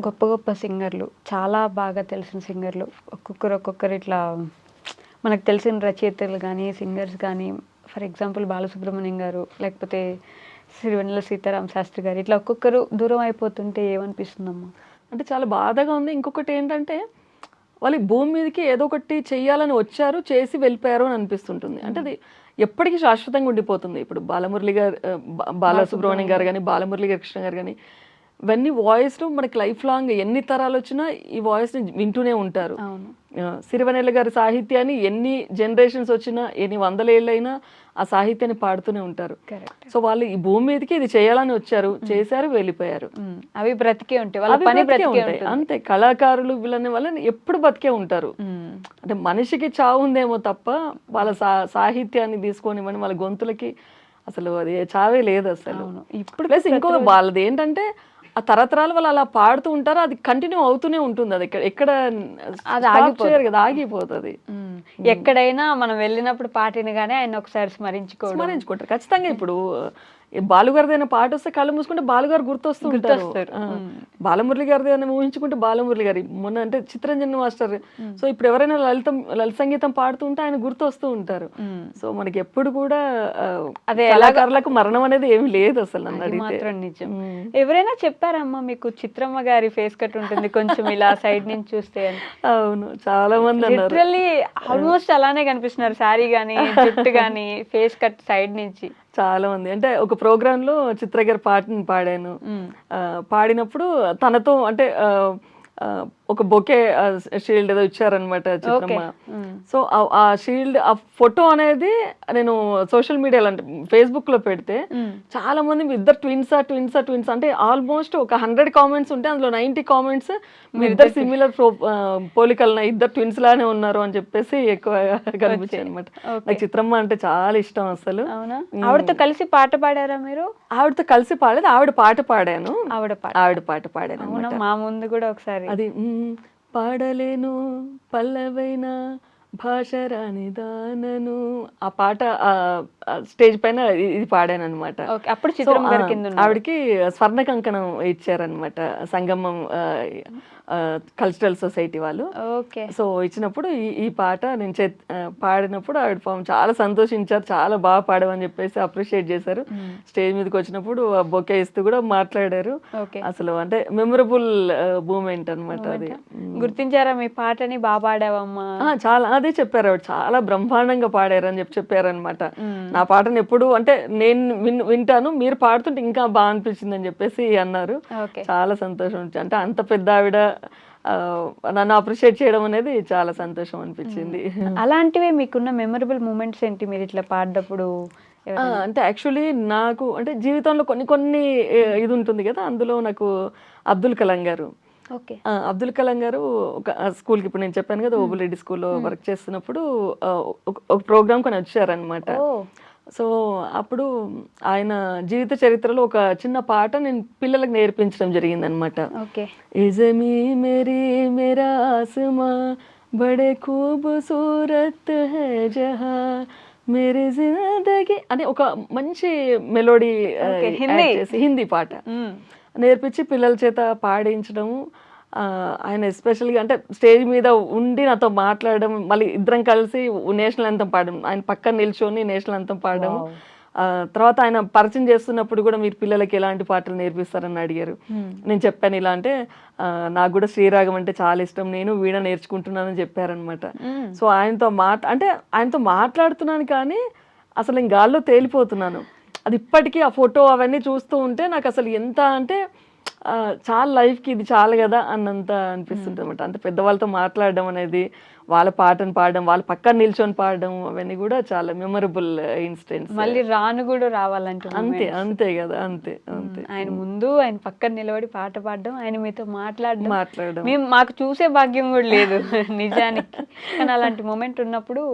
గొప్ప గొప్ప సింగర్లు, చాలా బాగా తెలిసిన సింగర్లు, ఒక్కొక్కరు ఇట్లా మనకు తెలిసిన రచయితలు కానీ సింగర్స్ కానీ, ఫర్ ఎగ్జాంపుల్ బాలసుబ్రహ్మణ్యం గారు, లేకపోతే సిరివెన్నెల సీతారామ శాస్త్రి గారు, ఇట్లా ఒక్కొక్కరు దూరం అయిపోతుంటే ఏమనిపిస్తుందమ్మా? అంటే చాలా బాధగా ఉంది. ఇంకొకటి ఏంటంటే వాళ్ళు భూమి మీదకి ఏదో ఒకటి చెయ్యాలని వచ్చారు, చేసి వెళ్ళిపోయారు అని అనిపిస్తుంటుంది. అంటే అది ఎప్పటికీ శాశ్వతంగా ఉండిపోతుంది. ఇప్పుడు బాలమురళి గారు, బాలసుబ్రహ్మణ్యం గారు కానీ, బాలమురళి గారు, కృష్ణ గారు కానీ, ఇవన్నీ వాయిస్లు మనకి లైఫ్ లాంగ్ ఎన్ని తరాలు వచ్చినా ఈ వాయిస్ని వింటూనే ఉంటారు. సిరివెన్నెల గారి సాహిత్యాన్ని ఎన్ని జనరేషన్స్ వచ్చినా, ఎన్ని 100 ఏళ్ళైనా ఆ సాహిత్యాన్ని పాడుతూనే ఉంటారు. సో వాళ్ళు ఈ భూమి మీదకి ఇది చేయాలని వచ్చారు, చేశారు, వెళ్ళిపోయారు. అవి బ్రతికే ఉంటాయి, వాళ్ళ పని బ్రతికే ఉంటాయి. అంతే. కళాకారులు వీళ్ళని వాళ్ళని ఎప్పుడు బతికే ఉంటారు. అంటే మనిషికి చావు ఉందేమో తప్ప వాళ్ళ సాహిత్యాన్ని తీసుకొని వాళ్ళ గొంతులకి అసలు అది చావే లేదు అసలు. ఇప్పుడు ప్లస్ ఇంకొక వాళ్ళది ఏంటంటే ఆ తరతరాలు వాళ్ళు అలా పాడుతూ ఉంటారు, అది కంటిన్యూ అవుతూనే ఉంటుంది. అది ఎక్కడ ఆగిపోయారు కదా, ఆగిపోతుంది. ఎక్కడైనా మనం వెళ్ళినప్పుడు పాటినగానే ఆయన ఒకసారి స్మరించుకుంటారు ఖచ్చితంగా. ఇప్పుడు బాలుగారిదైనా పాట వస్తే కళ్ళు మూసుకుంటే బాలుగారు గుర్తొస్తూ ఉంటారు. బాలమురళి గారిది అయినా ఊహించుకుంటే బాలమురళి గారి, మొన్న అంటే చిత్రంజన్ మాస్టర్. సో ఇప్పుడు ఎవరైనా లలిత సంగీతం పాడుతూ ఉంటే ఆయన గుర్తొస్తూ ఉంటారు. సో మనకి ఎప్పుడు కూడా అదే కళాకారులకు మరణం అనేది ఏమి లేదు అసలు. నన్ను అడిగితే నిజం. ఎవరైనా చెప్పారమ్మా మీకు చిత్రమ్మ గారి ఫేస్ కట్ ఉంటుంది కొంచెం ఇలా సైడ్ నుంచి చూస్తే అని? అవును, చాలా మంది లిటరల్లీ ఆల్మోస్ట్ అలానే కనిపిస్తున్నారు, శారీ గానీ జుట్టు గానీ ఫేస్ కట్ సైడ్ నుంచి చాలా మంది. అంటే ఒక ప్రోగ్రామ్ లో చిత్ర గారి పాటను పాడాను. పాడినప్పుడు తనతో అంటే ఒక బొకే షీల్డ్ ఏదో ఇచ్చారనమాట చిత్రమ్మ. సో ఆ షీల్డ్, ఆ ఫోటో అనేది నేను సోషల్ మీడియాలో అంటే ఫేస్బుక్ లో పెడితే చాలా మంది ఇద్దరు ట్విన్స్ అంటే ఆల్మోస్ట్ ఒక 100 కామెంట్స్ ఉంటే అందులో 90 కామెంట్స్ మీ ఇద్దరు సిమిలర్ పోలికలు, ఇద్దరు ట్విన్స్ లానే ఉన్నారు అని చెప్పేసి ఎక్కువ కనిపించాయి అనమాట. నాకు చిత్రమ్మ అంటే చాలా ఇష్టం అసలు. ఆవిడతో కలిసి పాట పాడారా మీరు? ఆవిడతో కలిసి పాడలేదు, ఆవిడ పాట పాడాను. ఆవిడ పాట పాడాను మా ముందు కూడా ఒకసారి. అది పాడలేను పల్లవైన భాష రాని దానను, ఆ పాట స్టేజ్ పైన ఇది పాడాను అనమాట. అప్పుడు ఆవిడకి స్వర్ణ కంకణం ఇచ్చారనమాట సంగమం కల్చరల్ సొసైటీ వాళ్ళు. సో ఇచ్చినప్పుడు ఈ పాట నేను పాడినప్పుడు ఆవిడ పాపం చాలా సంతోషించారు, చాలా బాగా పాడమని చెప్పేసి అప్రిషియేట్ చేశారు. స్టేజ్ మీదకి వచ్చినప్పుడు బొకే ఇస్తూ కూడా మాట్లాడారు. అసలు అంటే మెమరబుల్ మూమెంట్ అనమాట అది. గుర్తించారా మీ పాటని? బాగా పాడావమ్మా. చాలా, అదే చెప్పారు ఆవిడ, చాలా బ్రహ్మాండంగా పాడారు అని చెప్పారనమాట. నా పాటను ఎప్పుడు అంటే నేను వింటాను, మీరు పాడుతుంటే ఇంకా బాగా అనిపించింది అని చెప్పేసి అన్నారు. చాలా సంతోషం. అంటే అంత పెద్ద ఆవిడ నన్ను అప్రిషియేట్ చేయడం అనేది చాలా సంతోషం అనిపించింది. అలాంటివే మీకున్న మెమరబుల్ మూమెంట్స్ ఏంటి మీరు ఇట్లా పాడినప్పుడు? అంటే యాక్చువల్లీ నాకు అంటే జీవితంలో కొన్ని ఇది ఉంటుంది కదా, అందులో నాకు అబ్దుల్ కలాం గారు ఓకే. అబ్దుల్ కలాం గారు ఒక స్కూల్కి, ఇప్పుడు నేను చెప్పాను కదా ఓబులెడ్డి స్కూల్లో వర్క్ చేస్తున్నప్పుడు ఒక ప్రోగ్రామ్ కొని వచ్చారనమాట. సో అప్పుడు ఆయన జీవిత చరిత్రలో ఒక చిన్న పాట నేను పిల్లలకు నేర్పించడం జరిగిందనమాట. ఓకే. ఇజమీ మేరీ మేరా ఆస్మా బడే ఖూబ్సూరత్ హై జహా మేరీ జిందగీ అని ఒక మంచి మెలోడీ హిందీ పాట నేర్పించి పిల్లల చేత పాడించడము. ఆయన ఎస్పెషల్గా అంటే స్టేజ్ మీద ఉండి నాతో మాట్లాడడం, మళ్ళీ ఇద్దరం కలిసి నేషనల్ అంతం పాడడం, ఆయన పక్కన నిల్చొని నేషనల్ అంతం పాడడం. తర్వాత ఆయన పరిచయం చేస్తున్నప్పుడు కూడా మీరు పిల్లలకి ఎలాంటి పాటలు నేర్పిస్తారని అడిగారు. నేను చెప్పాను ఇలా అంటే నాకు కూడా శ్రీరాగం అంటే చాలా ఇష్టం, నేను వీణ నేర్చుకుంటున్నానని చెప్పారనమాట. సో ఆయనతో మాట్లాడుతున్నాను కానీ అసలు నేను గాల్లో తేలిపోతున్నాను. అది ఇప్పటికీ ఆ ఫోటో అవన్నీ చూస్తూ ఉంటే నాకు అసలు ఎంత అంటే చాలా లైఫ్కి ఇది చాలు కదా అన్నంత అనిపిస్తుంటుంది అనమాట. అంత పెద్దవాళ్ళతో మాట్లాడడం అనేది, వాళ్ళ పాటను పాడడం, వాళ్ళ పక్కన నిల్చొని పాడడం, అవన్నీ కూడా చాలా మెమరబుల్ ఇన్సిడెంట్స్. మళ్ళీ రాను కూడా రావాలంటే అంతే కదా, అంతే. ఆయన ముందు ఆయన పక్కన నిలబడి పాట పాడడం, ఆయన మీతో మాట్లాడడం మేము మాకు చూసే భాగ్యం కూడా లేదు నిజానికి. కానీ అలాంటి మూమెంట్ ఉన్నప్పుడు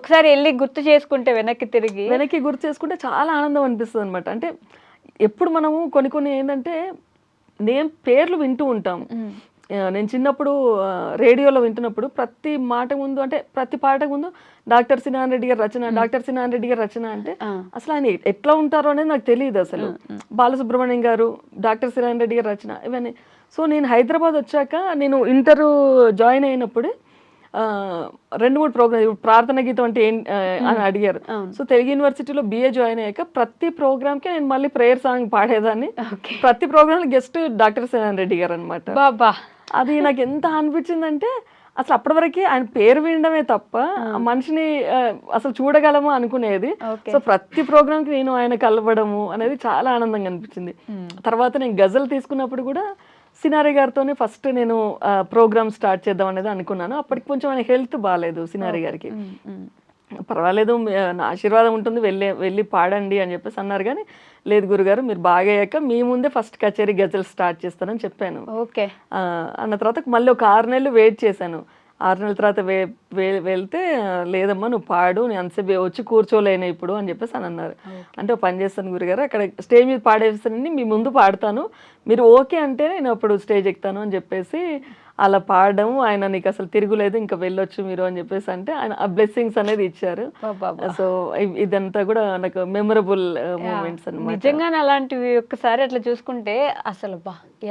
ఒకసారి వెళ్ళి గుర్తు చేసుకుంటే వెనక్కి గుర్తు చేసుకుంటే చాలా ఆనందం అనిపిస్తుంది అనమాట. అంటే ఎప్పుడు మనము కొన్ని ఏంటంటే పేర్లు వింటూ ఉంటాం. నేను చిన్నప్పుడు రేడియోలో వింటున్నప్పుడు ప్రతి మాట ముందు అంటే ప్రతి పాట ముందు డాక్టర్ సినాన్ రెడ్డి గారి రచన అంటే అసలు ఆయన ఎట్లా ఉంటారో అనేది నాకు తెలియదు అసలు. బాలసుబ్రహ్మణ్యం గారు, డాక్టర్ సినాన్ రెడ్డి గారి రచన, ఇవన్నీ. సో నేను హైదరాబాద్ వచ్చాక, నేను ఇంటర్ జాయిన్ అయినప్పుడు 2-3 ప్రోగ్రామ్ ప్రార్థన గీతం అంటే అని అడిగారు. సో తెలుగు యూనివర్సిటీలో BA జాయిన్ అయ్యాక ప్రతి ప్రోగ్రామ్కి నేను మళ్ళీ ప్రేయర్ సాంగ్ పాడేదాన్ని. ప్రతి program guest doctor Sinan Reddy గారు అనమాట. బాబా, అది నాకు ఎంత అనిపించిందంటే అసలు అప్పటి వరకు ఆయన పేరు వినడమే తప్ప మనిషిని అసలు చూడగలము అనుకునేది. సో ప్రతి ప్రోగ్రామ్కి నేను ఆయన కలవడము అనేది చాలా ఆనందంగా అనిపించింది. తర్వాత నేను గజల్ తీసుకున్నప్పుడు కూడా సినారే గారితోనే ఫస్ట్ నేను ప్రోగ్రామ్ స్టార్ట్ చేద్దాం అనేది అనుకున్నాను. అప్పటికి కొంచెం ఆయన హెల్త్ బాగాలేదు సినారే గారికి. పర్వాలేదు, నా ఆశీర్వాదం ఉంటుంది, వెళ్ళి పాడండి అని చెప్పేసి అన్నారు. కానీ లేదు గురుగారు, మీరు బాగా అయ్యాక మీ ముందే ఫస్ట్ కచేరీ గజల్ స్టార్ట్ చేస్తానని చెప్పాను. ఓకే అన్న తర్వాత మళ్ళీ ఒక 6 నెలలు వెయిట్ చేశాను. 6 నెలల తర్వాత వెళ్తే లేదమ్మా నువ్వు పాడు, నేను అంతసేపు వచ్చి కూర్చోలేను ఇప్పుడు అని చెప్పేసి అని అన్నారు. అంటే ఒక పని చేస్తాను గురుగారు, అక్కడ స్టేజ్ మీద పాడేస్తానని మీ ముందు పాడతాను, మీరు ఓకే అంటే నేను అప్పుడు స్టేజ్ ఎక్కుతాను అని చెప్పేసి అలా పాడడం. ఆయన నీకు అసలు తిరుగులేదు, ఇంకా వెళ్ళొచ్చు మీరు అని చెప్పేసి అంటే ఆయన ఆ బ్లెస్సింగ్స్ అనేది ఇచ్చారు. సో ఇదంతా కూడా నాకు మెమరబుల్ మూమెంట్స్ అన్నమాట. నిజంగానే అలాంటివి ఒక్కసారి అట్లా చూసుకుంటే అసలు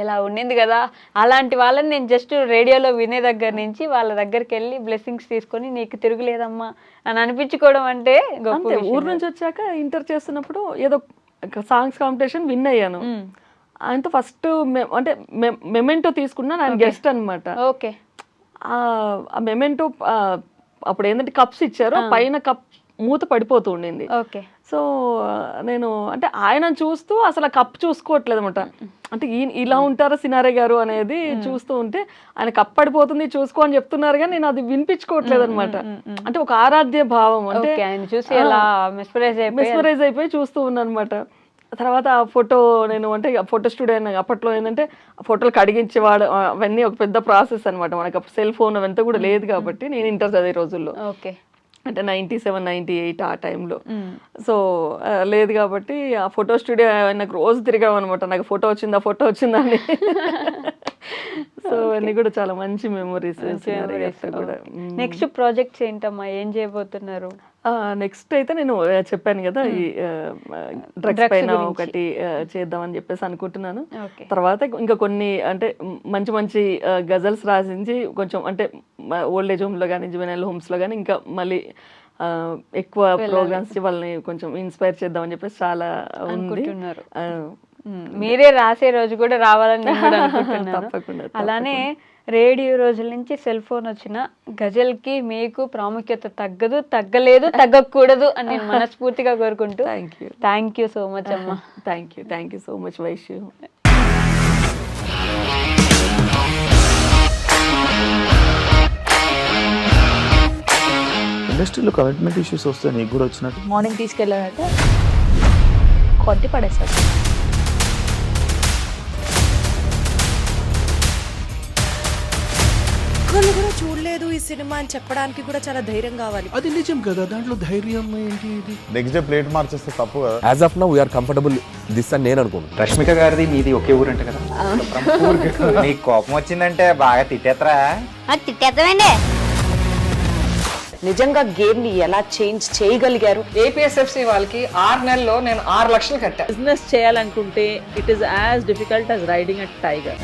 ఎలా ఉండింది కదా. అలాంటి వాళ్ళని నేను జస్ట్ రేడియోలో వినే దగ్గర నుంచి వాళ్ళ దగ్గరికి వెళ్ళి బ్లెస్సింగ్స్ తీసుకొని నీకు తిరుగులేదమ్మా అని అనిపించుకోవడం అంటే గొప్ప. ఊరు నుంచి వచ్చాక ఇంటర్ చేస్తున్నప్పుడు ఏదో సాంగ్స్ కాంపిటీషన్ విన్ అయ్యాను. ఆయనతో ఫస్ట్ అంటే మెమెంటో తీసుకున్నా, ఆయన గెస్ట్ అనమాట. ఓకే. ఆ మెమెంటో అప్పుడు ఏంటంటే కప్స్ ఇచ్చారు, పైన కప్ మూత పడిపోతూ ఉండింది. ఓకే. సో నేను అంటే ఆయన చూస్తూ అసలు ఆ కప్ చూసుకోవట్లేదు అనమాట. అంటే ఇలా ఉంటారా సినారే గారు అనేది చూస్తూ ఉంటే ఆయన కప్ పడిపోతుంది చూసుకో అని చెప్తున్నారు కానీ నేను అది వినిపించుకోవట్లేదు అనమాట. అంటే ఒక ఆరాధ్య భావం, అంటే మెస్మరైజ్ అయిపోయి చూస్తూ ఉన్నాను అనమాట. తర్వాత ఆ ఫోటో నేను అంటే ఫోటో స్టూడియో అయినా అప్పట్లో ఏంటంటే ఫోటోలు కడిగించేవాడు, అవన్నీ ఒక పెద్ద ప్రాసెస్ అనమాట. మనకు అప్పుడు సెల్ ఫోన్ అవంతా కూడా లేదు కాబట్టి, నేను ఇంటర్ చదివే రోజుల్లో అంటే 97, 98 ఆ టైంలో. సో లేదు కాబట్టి ఆ ఫోటో స్టూడియో నాకు రోజు తిరిగాం అనమాట, నాకు ఫోటో వచ్చిందా అని. సో అన్నీ కూడా చాలా మంచి మెమరీస్. నెక్స్ట్ ప్రాజెక్ట్స్ ఏంటమ్మా, ఏం చేయబోతున్నారు? నెక్స్ట్ అయితే నేను చెప్పాను కదా ఈ డ్రగ్స్ పైన ఒకటి చేద్దామని చెప్పేసి అనుకుంటున్నాను. తర్వాత ఇంకా కొన్ని అంటే మంచి గజల్స్ రాసించి కొంచెం అంటే ఓల్డ్ ఏజ్ హోమ్ లో కానీ జువెనైల్ హోమ్స్ లో కానీ ఇంకా మళ్ళీ ఎక్కువ ప్రోగ్రామ్స్ వాళ్ళని కొంచెం ఇన్స్పైర్ చేద్దామని చెప్పేసి చాలా ఉంది. మీరే రాసే రోజు కూడా రావాలని తప్పకుండా. అలానే రేడియో రోజుల నుంచి సెల్ ఫోన్ వచ్చిన గజల్కి మీకు ప్రాముఖ్యత తగ్గదు, తగ్గలేదు, తగ్గకూడదు అని నేను మనస్ఫూర్తిగా కోరుకుంటూ థ్యాంక్ యూ సో మచ్ అమ్మా. Thank you so much Vaishu. ఇండస్ట్రీలో కమిట్మెంట్ ఇష్యూస్ వస్తే నీకు కూడా వచ్చినట్టు? మార్నింగ్ తీసుకెళ్ళాలంటే కొట్టి పడేస్తాడు. ఒక్కళ్ళు కూడా చూడలేదు ఈ సినిమా అని చెప్పడానికి కూడా చాలా ధైర్యం కావాలి. అది నిజం కదా, దాంట్లో ధైర్యం ఏంటి ఇది? నెక్స్ట్ డే ప్లేట్ మార్చేస్తే తప్పు కదా. As of now we are comfortable this అని నేను అనుకుంటున్నాను. రష్మిక గారిది మీది ఒకే ఊరు అంటే కదా. నీకు కోపం వచ్చిందంటే బాగా తిట్టేత్తరా? తిట్టేద్దామండి. నిజంగా గేమ్ ని ఎలా చేంజ్ చేయగలిగారు? ఏపీఎస్ఎఫ్సి వాళ్ళకి 6 నెలల్లో నేను 6 లక్షలు కట్టా. బిజినెస్ చేయాలనుకుంటే it is as difficult as riding a tiger.